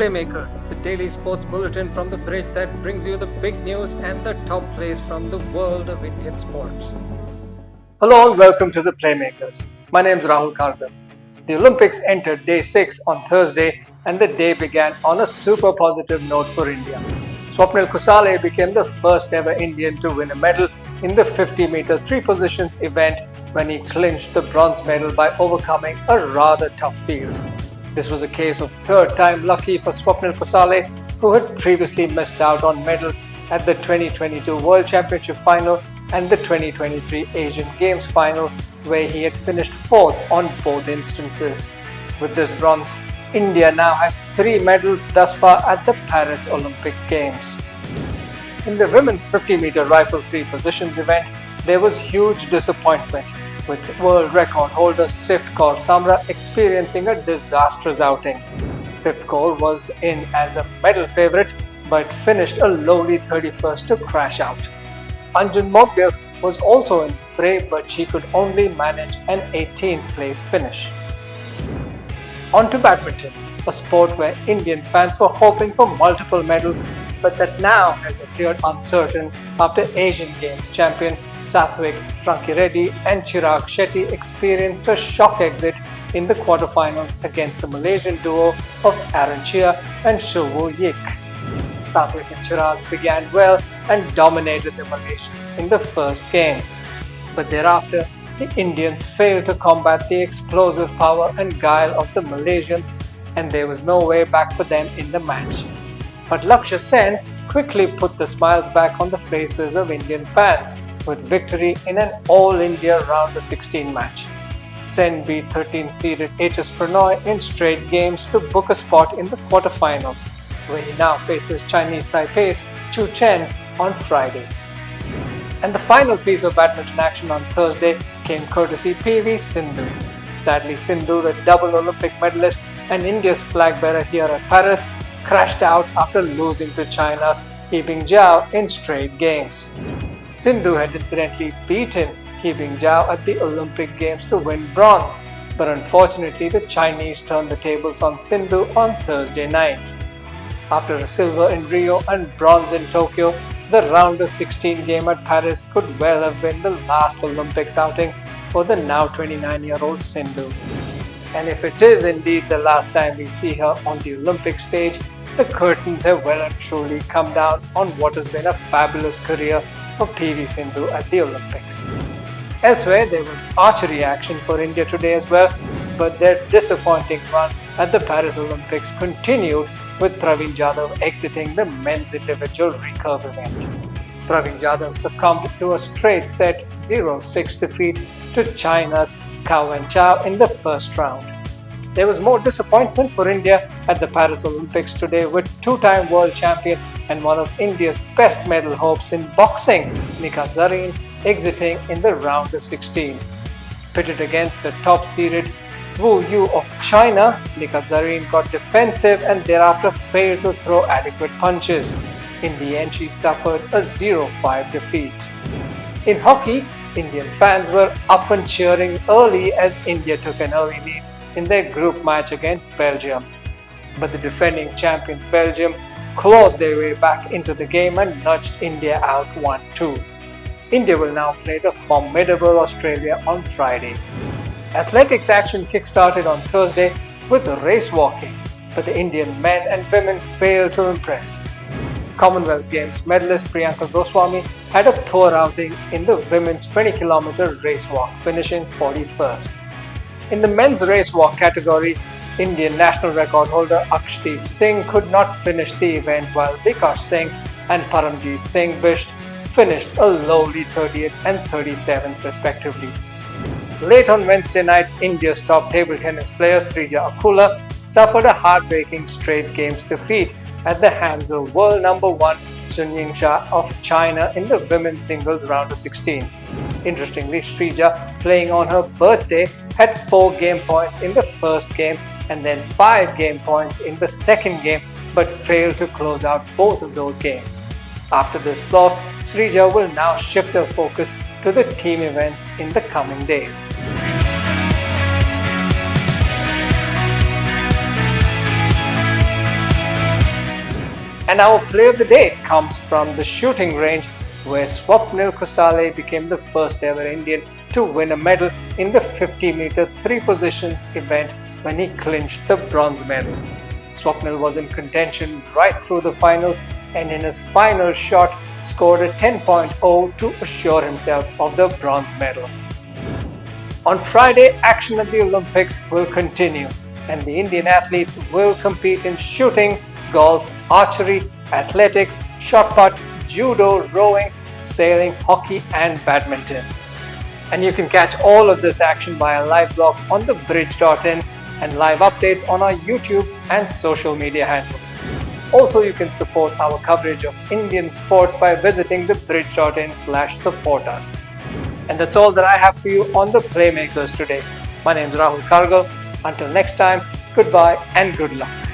Playmakers, the Daily Sports Bulletin from the bridge that brings you the big news and the top plays from the world of Indian sports. Hello and welcome to the Playmakers. My name is Rahul Kargan. The Olympics entered day 6 on Thursday and the day began on a super positive note for India. Swapnil Kusale became the first ever Indian to win a medal in the 50-meter three positions event when he clinched the bronze medal by overcoming a rather tough field. This was a case of third time lucky for Swapnil Kusale, who had previously missed out on medals at the 2022 World Championship final and the 2023 Asian Games final, where he had finished fourth on both instances. With this bronze, India now has 3 medals thus far at the Paris Olympic Games. In the women's 50-meter rifle three positions event, there was huge disappointment, with world record holder Sif Kaur Samra experiencing a disastrous outing. Sif Kaur was in as a medal favourite but finished a lowly 31st to crash out. Anjan Mogbir was also in the fray, but she could only manage an 18th place finish. On to badminton, a sport where Indian fans were hoping for multiple medals, but that now has appeared uncertain after Asian Games champion Satwik-Chirag and Chirag Shetty experienced a shock exit in the quarterfinals against the Malaysian duo of Aaron Chia and Showo Yik. Satwik and Chirag began well and dominated the Malaysians in the first game, but thereafter the Indians failed to combat the explosive power and guile of the Malaysians, and there was no way back for them in the match. But Lakshya Sen quickly put the smiles back on the faces of Indian fans with victory in an all-India round of 16 match. Sen beat 13-seeded HS Pranoy in straight games to book a spot in the quarterfinals, where he now faces Chinese Taipei's Chu Chen on Friday. And the final piece of badminton action on Thursday came courtesy PV Sindhu. Sadly, Sindhu, the double Olympic medalist and India's flag bearer here at Paris, crashed out after losing to China's He Bingjiao in straight games. Sindhu had incidentally beaten He Bingjiao at the Olympic Games to win bronze, but unfortunately the Chinese turned the tables on Sindhu on Thursday night. After a silver in Rio and bronze in Tokyo, the round of 16 game at Paris could well have been the last Olympics outing for the now 29-year-old Sindhu. And if it is indeed the last time we see her on the Olympic stage, the curtains have well and truly come down on what has been a fabulous career for PV Sindhu at the Olympics. Elsewhere, there was archery action for India today as well, but their disappointing run at the Paris Olympics continued with Praveen Jadhav exiting the men's individual recurve event. Praveen Jadhav succumbed to a straight set 0-6 defeat to China's Cao Wenchao in the first round. There was more disappointment for India at the Paris Olympics today, with two-time world champion and one of India's best medal hopes in boxing, Nikhat Zareen, exiting in the round of 16. Pitted against the top-seeded Wu Yu of China, Nikhat Zareen got defensive and thereafter failed to throw adequate punches. In the end, she suffered a 0-5 defeat. In hockey, Indian fans were up and cheering early as India took an early lead in their group match against Belgium. But the defending champions Belgium clawed their way back into the game and nudged India out 1-2. India will now play the formidable Australia on Friday. Athletics action kick-started on Thursday with race walking, but the Indian men and women failed to impress. Commonwealth Games medalist Priyanka Goswami had a poor outing in the women's 20-kilometer race walk, finishing 41st. In the men's race walk category, Indian national record holder Arshdeep Singh could not finish the event, while Vikash Singh and Paramjeet Singh Bisht finished a lowly 30th and 37th respectively. Late on Wednesday night, India's top table tennis player Srija Akula suffered a heartbreaking straight games defeat at the hands of world number 1 Sun Yingxia of China in the women's singles round of 16. Interestingly, Srija, playing on her birthday, had 4 game points in the first game and then 5 game points in the second game, but failed to close out both of those games. After this loss, Srija will now shift her focus to the team events in the coming days. And our play of the day comes from the shooting range, where Swapnil Kusale became the first ever Indian to win a medal in the 50-meter three positions event when he clinched the bronze medal. Swapnil was in contention right through the finals and in his final shot scored a 10.0 to assure himself of the bronze medal. On Friday, action at the Olympics will continue and the Indian athletes will compete in shooting, golf, archery, athletics, shot put, judo, rowing, sailing, hockey and badminton. And you can catch all of this action via live blogs on thebridge.in and live updates on our YouTube and social media handles. Also, you can support our coverage of Indian sports by visiting thebridge.in/support us. And that's all that I have for you on the Playmakers today. My name is Rahul Kargal. Until next time, goodbye and good luck.